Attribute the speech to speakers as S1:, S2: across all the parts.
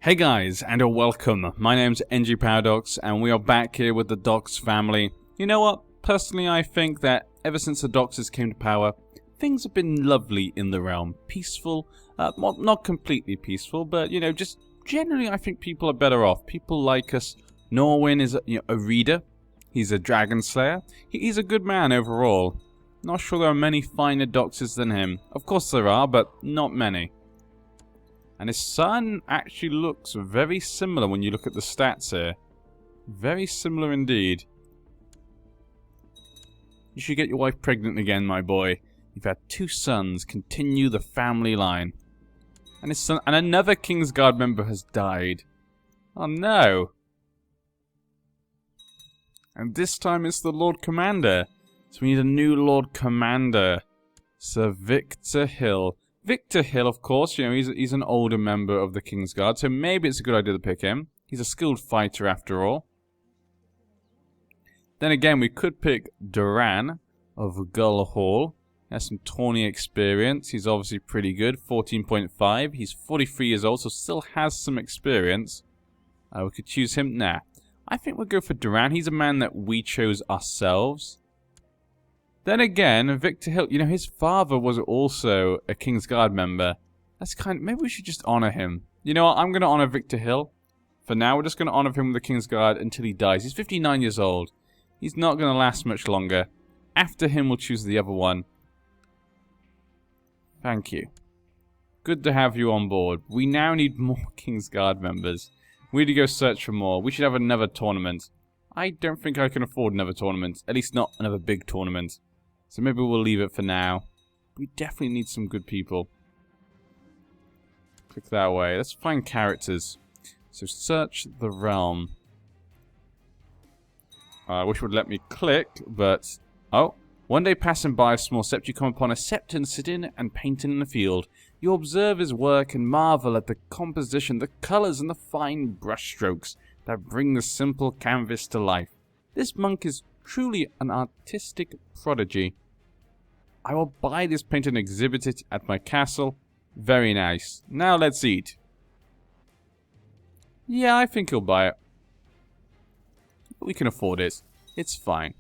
S1: Hey guys, and a welcome. My name's NG Paradox, and we are back here with the Dox family. You know what? Personally, I think that ever since the Doxes came to power, things have been lovely in the realm. Peaceful, not completely peaceful, but, you know, just generally I think people are better off. People like us. Norwin is a reader. He's a dragon slayer. He's a good man overall. Not sure there are many finer Doxes than him. Of course there are, but not many. And his son actually looks very similar when you look at the stats here. Very similar indeed. You should get your wife pregnant again, my boy. You've had 2 sons. Continue the family line. And his son, and another Kingsguard member has died. Oh no. And this time it's the Lord Commander. So we need a new Lord Commander. Sir Victor Hill. Victor Hill, of course, you know, he's an older member of the Kingsguard, so maybe it's a good idea to pick him. He's a skilled fighter after all. Then again, we could pick Duran of Gull Hall. He has some tourney experience. He's obviously pretty good, 14.5. He's 43 years old, so still has some experience. We could choose him. Nah, I think we'll go for Duran. He's a man that we chose ourselves. Then again, Victor Hill, you know, his father was also a Kingsguard member. That's maybe we should just honor him. You know what, I'm going to honor Victor Hill. For now, we're just going to honor him with the Kingsguard until he dies. He's 59 years old. He's not going to last much longer. After him, we'll choose the other one. Thank you. Good to have you on board. We now need more Kingsguard members. We need to go search for more. We should have another tournament. I don't think I can afford another tournament. At least not another big tournament. So maybe we'll leave it for now. We definitely need some good people. Click that way. Let's find characters. So search the realm. I wish it would let me click, but... Oh. One day passing by a small sept, you come upon a septon sitting and painting in the field. You observe his work and marvel at the composition, the colours and the fine brushstrokes that bring the simple canvas to life. This monk is truly an artistic prodigy. I will buy this painting and exhibit it at my castle. Very nice. Now let's eat. Yeah, I think he'll buy it. We can afford it. It's fine.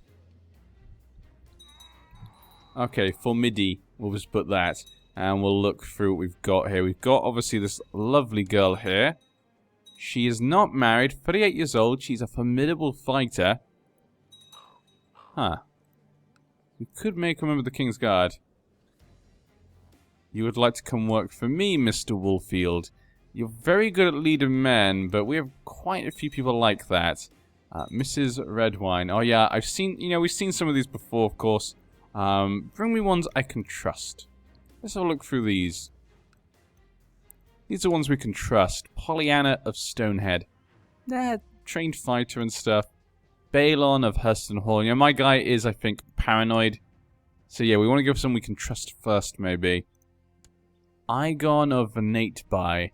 S1: Okay, for MIDI, we'll just put that. And we'll look through what we've got here. We've got, obviously, this lovely girl here. She is not married, 38 years old. She's a formidable fighter. Huh. We could make a member of the Kingsguard. You would like to come work for me, Mr. Woolfield. You're very good at leading men, but we have quite a few people like that. Mrs. Redwine. Oh yeah, I've seen, you know, we've seen some of these before, of course. Bring me ones I can trust. Let's have a look through these. These are ones we can trust. Pollyanna of Stonehead. Trained fighter and stuff. Balon of Hurston Hall. You know, my guy is, I think, paranoid. So yeah, we want to go for someone we can trust first, maybe. Igon of Nateby.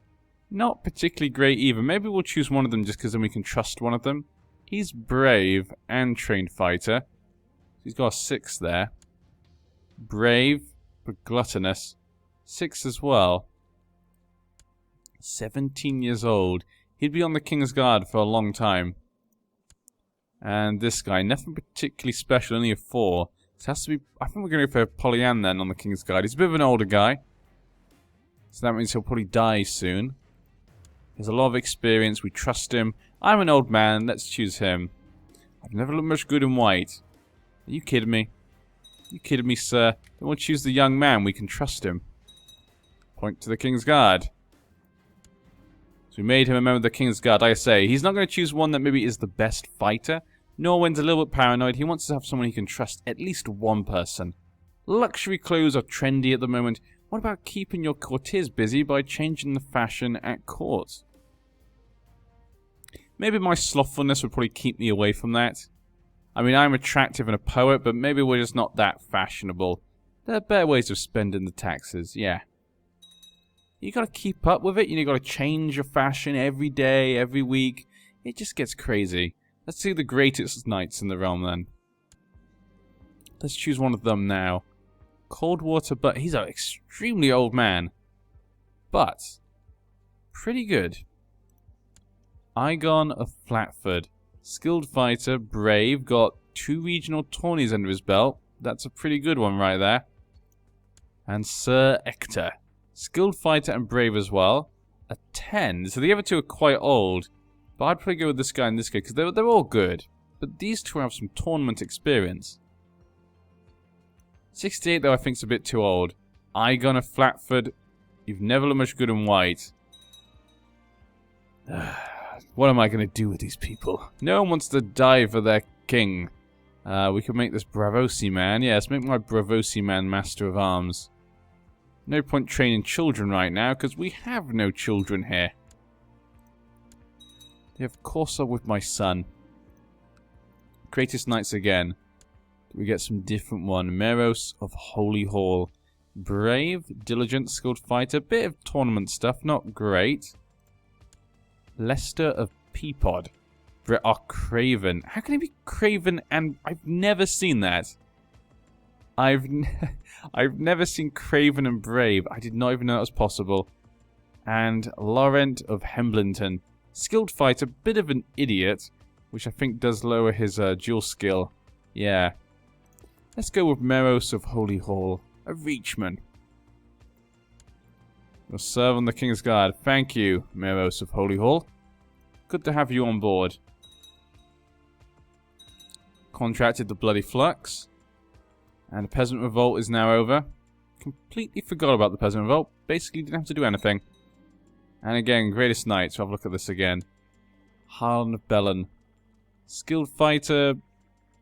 S1: Not particularly great either. Maybe we'll choose one of them just because then we can trust one of them. He's brave and trained fighter. He's got a 6 there. Brave, but gluttonous. 6 as well. 17 years old. He'd be on the Kingsguard for a long time. And this guy, nothing particularly special, only a 4. So it has to be, I think we're going to go for Pollyanna then on the Kingsguard. He's a bit of an older guy. So that means he'll probably die soon. He has a lot of experience, we trust him. I'm an old man, let's choose him. I've never looked much good in white. Are you kidding me? Are you kidding me, sir? Then we'll choose the young man, we can trust him. Point to the Kingsguard. So we made him a member of the Kingsguard. Like I say, he's not going to choose one that maybe is the best fighter. Norwin's a little bit paranoid. He wants to have someone he can trust, at least one person. Luxury clothes are trendy at the moment. What about keeping your courtiers busy by changing the fashion at court? Maybe my slothfulness would probably keep me away from that. I mean, I'm attractive and a poet, but maybe we're just not that fashionable. There are better ways of spending the taxes, yeah. You gotta keep up with it, you gotta change your fashion every day, every week. It just gets crazy. Let's see the greatest knights in the realm then. Let's choose one of them now. Coldwater, but he's an extremely old man. But pretty good. Igon of Flatford. Skilled fighter, brave, got 2 regional tourneys under his belt. That's a pretty good one right there. And Sir Ector. Skilled fighter and brave as well. A 10. So the other 2 are quite old. But I'd probably go with this guy and this guy because they're all good. But these 2 have some tournament experience. 68 though I think is a bit too old. Igon of Flatford. You've never looked much good in white. What am I going to do with these people? No one wants to die for their king. We could make this Bravosi man. Yes, make my Bravosi man Master of Arms. No point training children right now, because we have no children here. They have Corsa with my son. Greatest Knights again. We get some different one. Meros of Holy Hall. Brave, diligent, skilled fighter. Bit of tournament stuff, not great. Lester of Peapod. Craven. How can he be Craven and... I've never seen that. I've never seen Craven and Brave. I did not even know that was possible. And Laurent of Hemblington. Skilled fighter, bit of an idiot. Which I think does lower his dual skill. Yeah. Let's go with Meros of Holy Hall. A Reachman. You'll serve on the King's Guard. Thank you, Meros of Holy Hall. Good to have you on board. Contracted the Bloody Flux. And the Peasant Revolt is now over. Completely forgot about the Peasant Revolt. Basically didn't have to do anything. And again, Greatest Knights. Have a look at this again. Harlan of Bellon. Skilled fighter.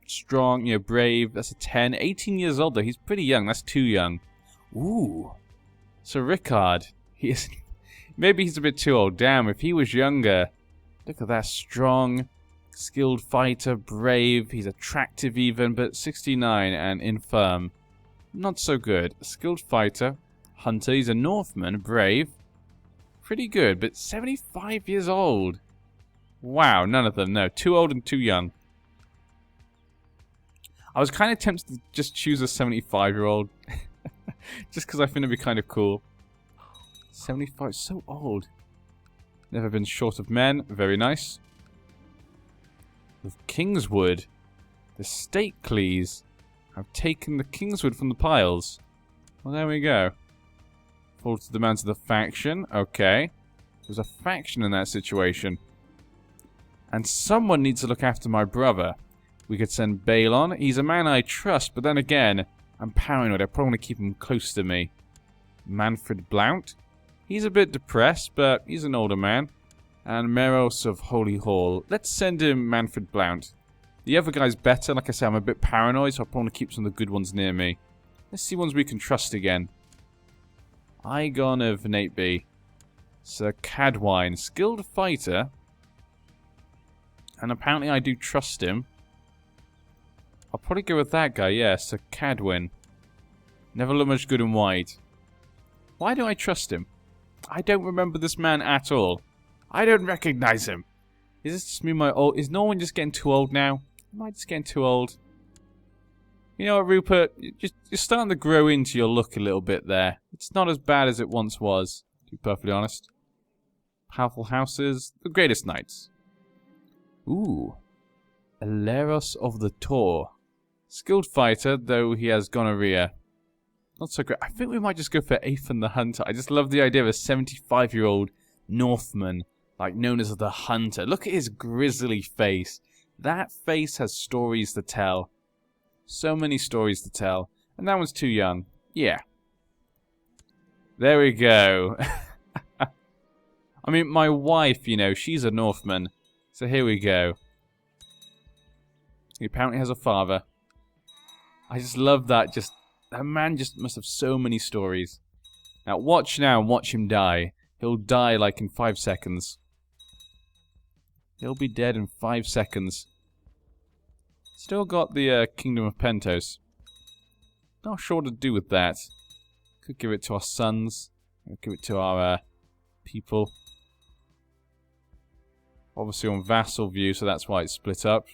S1: Strong, you know, brave. That's a 10. 18 years old though. He's pretty young. That's too young. Ooh. Sir Rickard. He is... Maybe he's a bit too old. Damn, if he was younger. Look at that. Strong. Skilled fighter. Brave. He's attractive even. But 69 and infirm. Not so good. Skilled fighter. Hunter. He's a Northman. Brave. Pretty good. But 75 years old. Wow. None of them. No. Too old and too young. I was kind of tempted to just choose a 75-year-old. Just because I think it'd be kind of cool. 75, so old. Never been short of men. Very nice. With Kingswood. The Stateleys have taken the Kingswood from the piles. Well, there we go. Fall to the demands of the faction. Okay. There's a faction in that situation. And someone needs to look after my brother. We could send Balon. He's a man I trust, but then again, I'm paranoid. I probably want to keep him close to me. Manfred Blount. He's a bit depressed, but he's an older man. And Meros of Holy Hall. Let's send him Manfred Blount. The other guy's better. Like I said, I'm a bit paranoid, so I probably want to keep some of the good ones near me. Let's see ones we can trust again. Igon of Nateby. Sir Cadwine. Skilled fighter. And apparently I do trust him. I'll probably go with that guy, yeah, Sir Cadwyn. Never looked much good in white. Why do I trust him? I don't remember this man at all. I don't recognize him. Is this just me, my old... Is no one just getting too old now? Am I just getting too old? You know what, Rupert? You're starting to grow into your look a little bit there. It's not as bad as it once was, to be perfectly honest. Powerful houses. The Greatest Knights. Ooh. Aleros of the Tor. Skilled fighter, though he has gonorrhea. Not so great. I think we might just go for Aethan the Hunter. I just love the idea of a 75-year-old Northman, like known as the Hunter. Look at his grisly face. That face has stories to tell. So many stories to tell. And that one's too young. Yeah. There we go. I mean, my wife, you know, she's a Northman. So here we go. He apparently has a father. I just love that. That man just must have so many stories. Now watch now and watch him die. He'll die like in 5 seconds. He'll be dead in 5 seconds. Still got the Kingdom of Pentos. Not sure what to do with that. Could give it to our sons. Give it to our people. Obviously on vassal view, so that's why it's split up.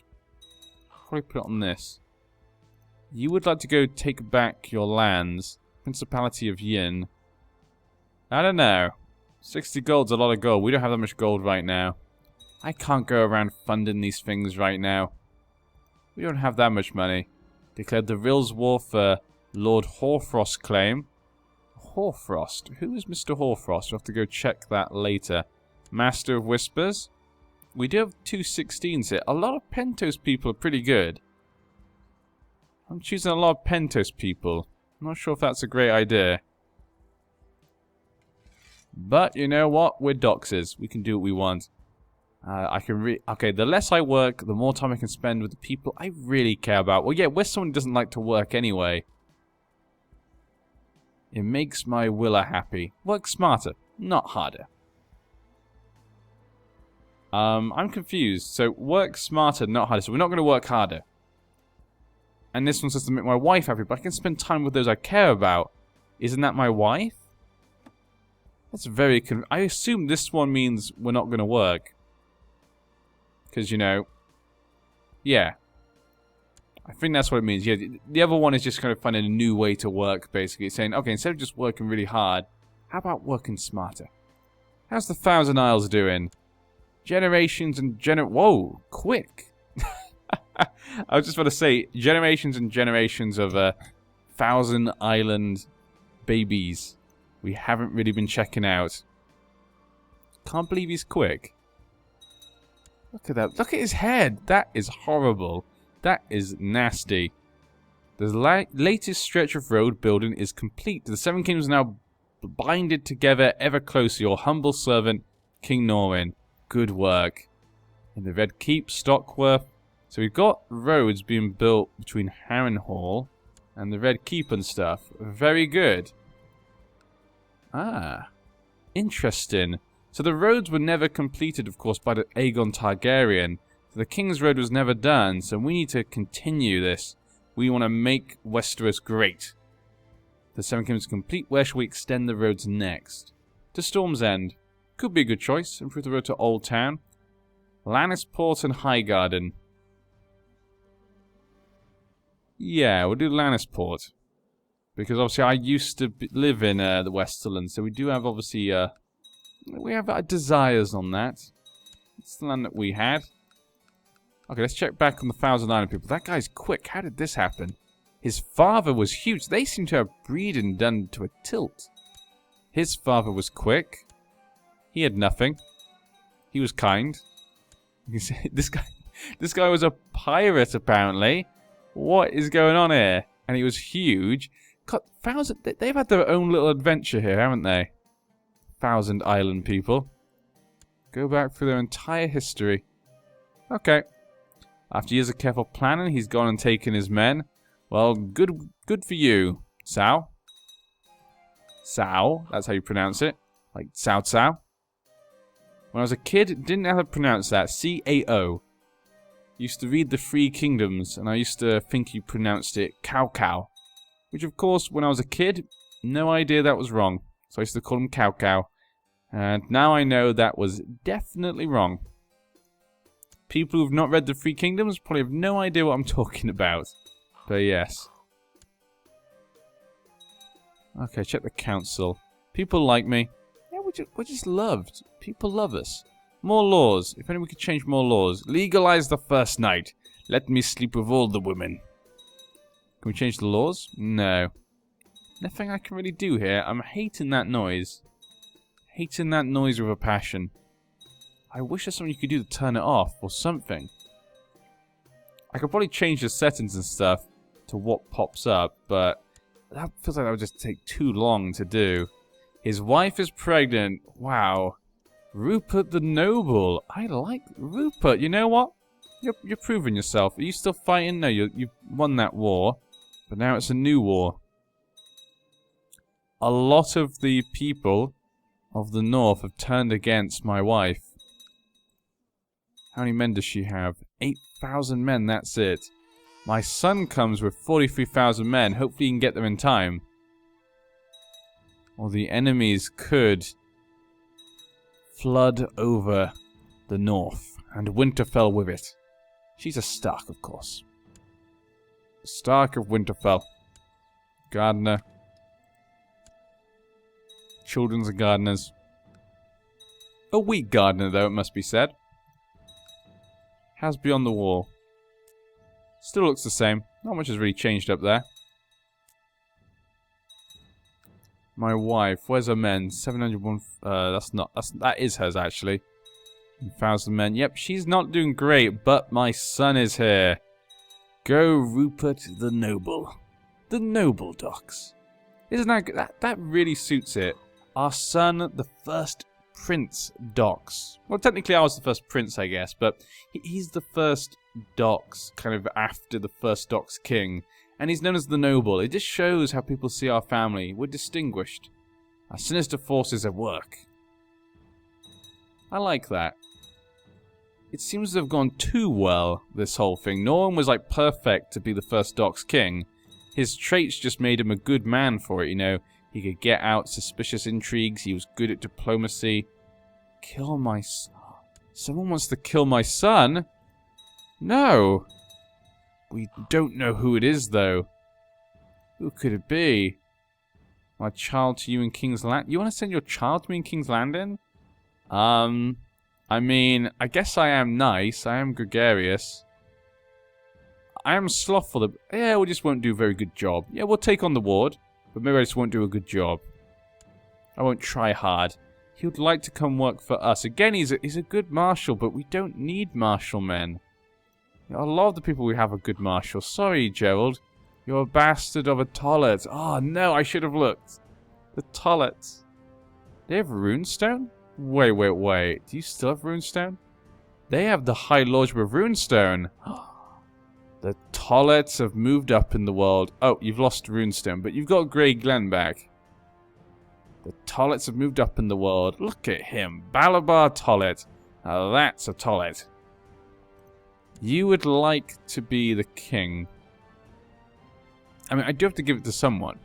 S1: Probably put it on this. You would like to go take back your lands. Principality of Yin. I don't know. 60 gold's a lot of gold. We don't have that much gold right now. I can't go around funding these things right now. We don't have that much money. Declared the Rills War for Lord Hoarfrost claim. Hoarfrost? Who is Mr. Hoarfrost? We'll have to go check that later. Master of Whispers. We do have 2 16s here. A lot of Pentos people are pretty good. I'm choosing a lot of Pentos people. I'm not sure if that's a great idea. But you know what? We're doxers. We can do what we want. Okay, the less I work, the more time I can spend with the people I really care about. Well, yeah, we're someone who doesn't like to work anyway. It makes my Willa happy. Work smarter, not harder. I'm confused. So, work smarter, not harder. So, we're not going to work harder. And this one says to make my wife happy, but I can spend time with those I care about. Isn't that my wife? That's very I assume this one means we're not going to work. Because, you know, yeah. I think that's what it means. Yeah, the other one is just kind of finding a new way to work, basically. It's saying, okay, instead of just working really hard, how about working smarter? How's the Thousand Isles doing? Generations and whoa, quick. I was just about to say, generations and generations of Thousand Island babies we haven't really been checking out. Can't believe he's quick. Look at that. Look at his head. That is horrible. That is nasty. The latest stretch of road building is complete. The Seven Kingdoms are now binded together ever closer. Your humble servant, King Norwin. Good work. In the Red Keep, Stockworth. So we've got roads being built between Harrenhal and the Red Keep and stuff. Very good. Ah. Interesting. So the roads were never completed, of course, by the Aegon Targaryen. So the King's Road was never done, so we need to continue this. We want to make Westeros great. The Seven Kingdoms complete. Where shall we extend the roads next? To Storm's End. Could be a good choice. Improve the road to Old Town. Lannisport and Highgarden. Yeah, we'll do Lannisport. Because obviously I used to live in the Westerlands, so we do have obviously... we have our desires on that. It's the land that we had. Okay, let's check back on the Thousand Island people. That guy's quick. How did this happen? His father was huge. They seem to have breeding done to a tilt. His father was quick. He had nothing. He was kind. This guy was a pirate, apparently. What is going on here? And he was huge. God, they've had their own little adventure here, haven't they? Thousand Island people. Go back through their entire history. Okay. After years of careful planning, he's gone and taken his men. Well, good for you, Sao. Sao, that's how you pronounce it. Like Cao Cao. When I was a kid, didn't know how to pronounce that. C-A-O. Used to read the Three Kingdoms, and I used to think you pronounced it Cow Cow. Which, of course, when I was a kid, no idea that was wrong. So I used to call him Cow Cow. And now I know that was definitely wrong. People who've not read the Three Kingdoms probably have no idea what I'm talking about. But yes. Okay, check the council. People like me. Yeah, we're just loved. People love us. More laws. If only we could change more laws. Legalize the first night. Let me sleep with all the women. Can we change the laws? No. Nothing I can really do here. I'm hating that noise. Hating that noise with a passion. I wish there's something you could do to turn it off or something. I could probably change the settings and stuff to what pops up, but that feels like that would just take too long to do. His wife is pregnant. Wow. Rupert the Noble. I like Rupert. You know what? You're proving yourself. Are you still fighting? No, you've won that war. But now it's a new war. A lot of the people of the north have turned against my wife. How many men does she have? 8,000 men, that's it. My son comes with 43,000 men. Hopefully he can get them in time. Or the enemies could flood over the north, and Winterfell with it. She's a Stark, of course. Stark of Winterfell. Gardener. Children's gardeners. A weak gardener, though, it must be said. How's beyond the wall? Still looks the same. Not much has really changed up there. My wife, where's her men? 701. That is hers actually. 1,000 men. Yep, she's not doing great, but my son is here. Go, Rupert the Noble. The Noble Docks. Isn't that really suits it? Our son, the first Prince Docks. Well, technically I was the first prince, I guess, but he's the first Docks, kind of after the first Docks king. And he's known as the Noble. It just shows how people see our family. We're distinguished. Our sinister forces at work. I like that. It seems to have gone too well, this whole thing. Norman was like perfect to be the first Docks king. His traits just made him a good man for it, you know. He could get out suspicious intrigues. He was good at diplomacy. Kill my son. Someone wants to kill my son? No. We don't know who it is, though. Who could it be? My child to you in King's Land? You want to send your child to me in King's Landing? I mean, I guess I am nice. I am gregarious. I am slothful. Yeah, we just won't do a very good job. Yeah, we'll take on the ward. But maybe I just won't do a good job. I won't try hard. He would like to come work for us. Again, he's a good marshal, but we don't need marshal men. A lot of the people we have are good marshals. Sorry, Gerald. You're a bastard of a Tollet. Oh, no, I should have looked. The Tollets. They have runestone? Wait. Do you still have runestone? They have the High Lordship of Runestone. The Tollets have moved up in the world. Oh, you've lost runestone, but you've got Grey Glen back. The Tollets have moved up in the world. Look at him. Balabar Tollet. Now that's a Tollet. You would like to be the king. I mean, I do have to give it to someone.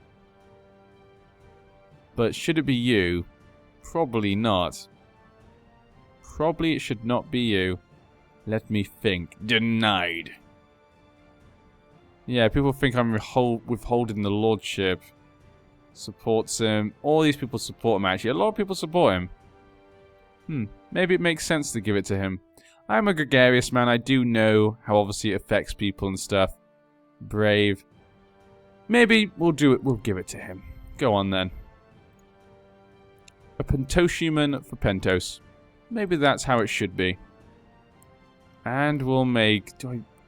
S1: But should it be you? Probably not. Probably it should not be you. Let me think. Denied. Yeah, people think I'm withholding the lordship. Supports him. All these people support him, actually. A lot of people support him. Maybe it makes sense to give it to him. I'm a gregarious man. I do know how obviously it affects people and stuff. Brave. Maybe we'll do it. We'll give it to him. Go on, then. A Pentoshuman for Pentos. Maybe that's how it should be. And we'll make...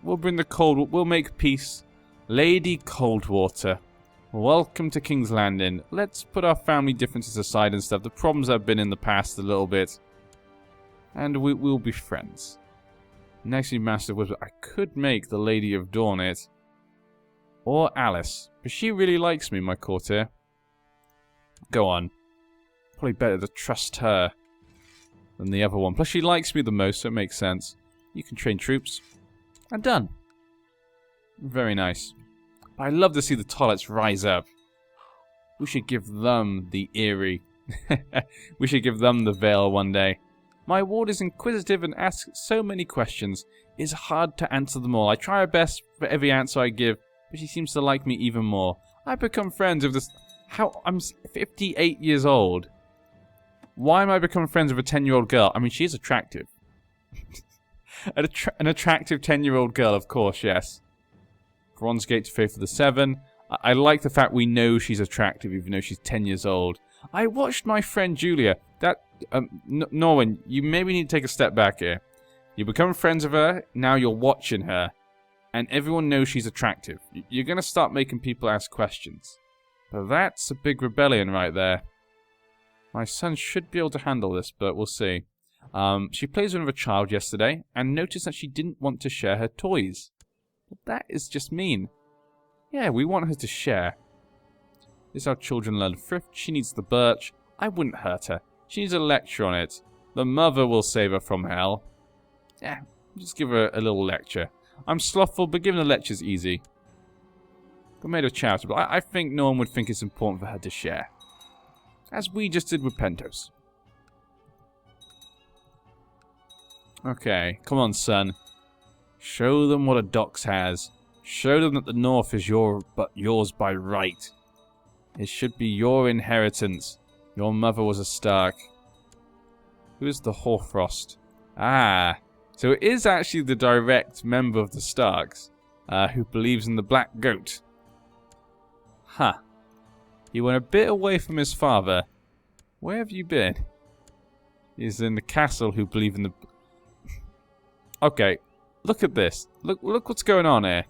S1: We'll bring the cold... We'll make peace. Lady Coldwater. Welcome to King's Landing. Let's put our family differences aside and stuff. The problems have been in the past a little bit. And we'll be friends. Next to Master of Wizard. I could make the Lady of Dawn it. Or Alice. But she really likes me, my courtier. Go on. Probably better to trust her than the other one. Plus she likes me the most, so it makes sense. You can train troops. And done. Very nice. I love to see the Tollets rise up. We should give them the Eyrie. We should give them the Vale one day. My ward is inquisitive and asks so many questions. It's hard to answer them all. I try my best for every answer I give, but she seems to like me even more. I become friends with this... How... I'm 58 years old. Why am I becoming friends with a 10-year-old girl? I mean, she's attractive. An attractive 10-year-old girl, of course, yes. Bronze Gate to Faith of the Seven. I like the fact we know she's attractive, even though she's 10 years old. I watched my friend Julia. That... Norwin, you maybe need to take a step back here. You become friends with her, now you're watching her. And everyone knows she's attractive. You're going to start making people ask questions. But that's a big rebellion right there. My son should be able to handle this, but we'll see. She plays with another child yesterday, and noticed that she didn't want to share her toys. But that is just mean. Yeah, we want her to share. This is how children learn thrift. She needs the birch. I wouldn't hurt her. She needs a lecture on it. The mother will save her from hell. Yeah, just give her a little lecture. I'm slothful, but giving the lecture's easy. Got made of charitable. I think no one would think it's important for her to share. As we just did with Pentos. Okay, come on, son. Show them what a Docks has. Show them that the North is yours by right. It should be your inheritance. Your mother was a Stark. Who is the Hoarfrost? Ah, So it is actually the direct member of the Starks who believes in the black goat. Huh. He went a bit away from his father. Where have you been? He's in the castle who believe in the... Okay, look at this. Look what's going on here.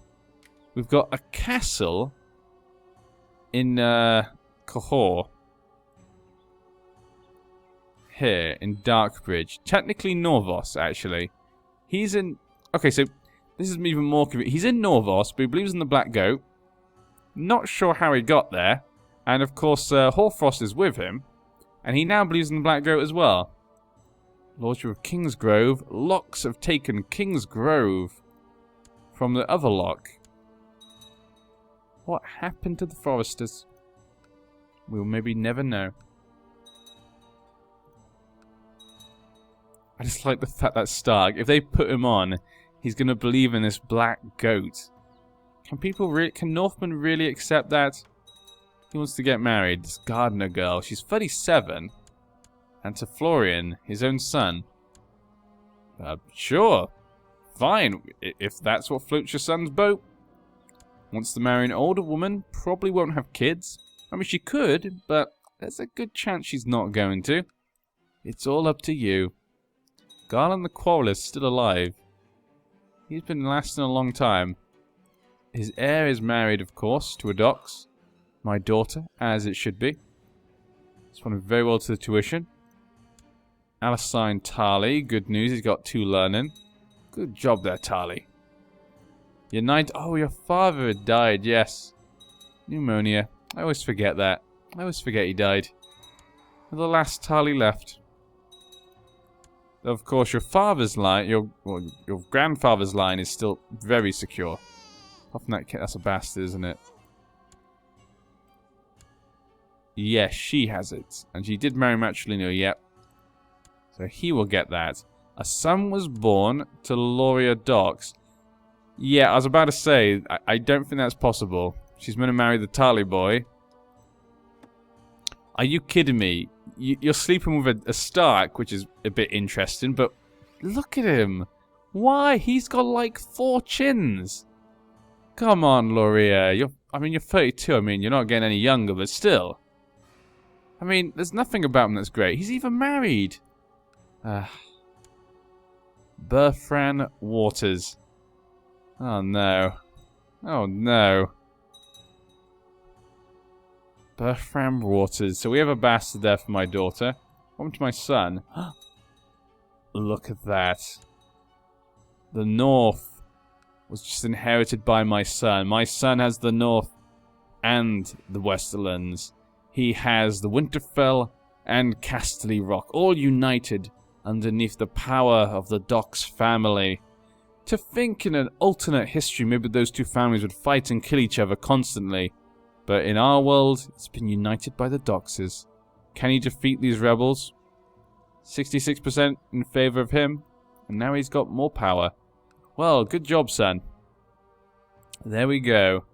S1: We've got a castle in Cahors. Here, in Darkbridge. Technically Norvos, actually. He's in... Okay, so this is even more convenient. He's in Norvos, but he believes in the Black Goat. Not sure how he got there. And of course, Hoarfrost is with him. And he now believes in the Black Goat as well. Lordship of Kingsgrove. Locks have taken Kingsgrove from the other lock. What happened to the Foresters? We'll maybe never know. I just like the fact that Stark, if they put him on, he's going to believe in this black goat. Can Northmen really accept that? He wants to get married. This gardener girl, she's 37. And to Florian, his own son. Sure. Fine, if that's what floats your son's boat. Wants to marry an older woman, probably won't have kids. I mean, she could, but there's a good chance she's not going to. It's all up to you. Garland the Quarreler is still alive. He's been lasting a long time. His heir is married, of course, to a Dox. My daughter, as it should be. Responded very well to the tuition. Alasine Tali, good news, he's got 2 learning. Good job there, Tali. Your knight, oh, your father had died, yes. Pneumonia, I always forget that. I always forget he died. And the last Tali left. Of course, your father's line, your grandfather's line is still very secure. Apart from that, that's a bastard, isn't it? Yes, she has it. And she did marry Matrilineal, yep. So he will get that. A son was born to Loria Dox. Yeah, I was about to say, I don't think that's possible. She's going to marry the Tali boy. Are you kidding me? You're sleeping with a Stark, which is a bit interesting, but look at him. Why? He's got like 4 chins. Come on, Loria. You're 32. I mean, you're not getting any younger, but still. I mean, there's nothing about him that's great. He's even married. Berfran Waters. Oh, no. Oh, no. Berfram Waters. So we have a bastard there for my daughter. What to my son? Look at that. The North was just inherited by my son. My son has the North and the Westerlands. He has the Winterfell and Casterly Rock, all united underneath the power of the Dox family. To think in an alternate history, maybe those 2 families would fight and kill each other constantly. But in our world, it's been united by the Doxes. Can he defeat these rebels? 66% in favor of him, and now he's got more power. Well, good job, son. There we go.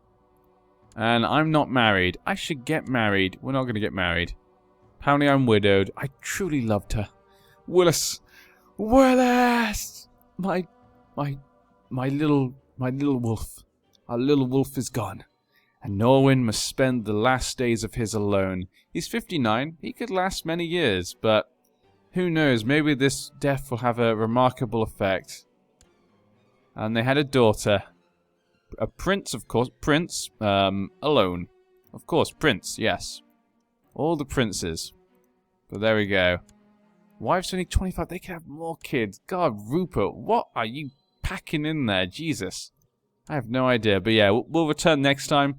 S1: And I'm not married. I should get married. We're not going to get married. Apparently I'm widowed. I truly loved her. Willis! Willis! My little wolf. Our little wolf is gone. And Norwin must spend the last days of his alone. He's 59. He could last many years, but who knows? Maybe this death will have a remarkable effect. And they had a daughter. A prince, of course. Prince, alone. Of course, prince, yes. All the princes. But there we go. Wife's only 25. They could have more kids. God, Rupert, what are you packing in there? Jesus. I have no idea. But yeah, we'll return next time.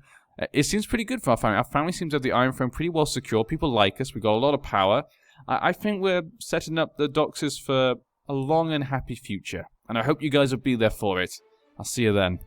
S1: It seems pretty good for our family. Our family seems to have the Iron Throne pretty well secure. People like us. We've got a lot of power. I think we're setting up the Doxes for a long and happy future. And I hope you guys will be there for it. I'll see you then.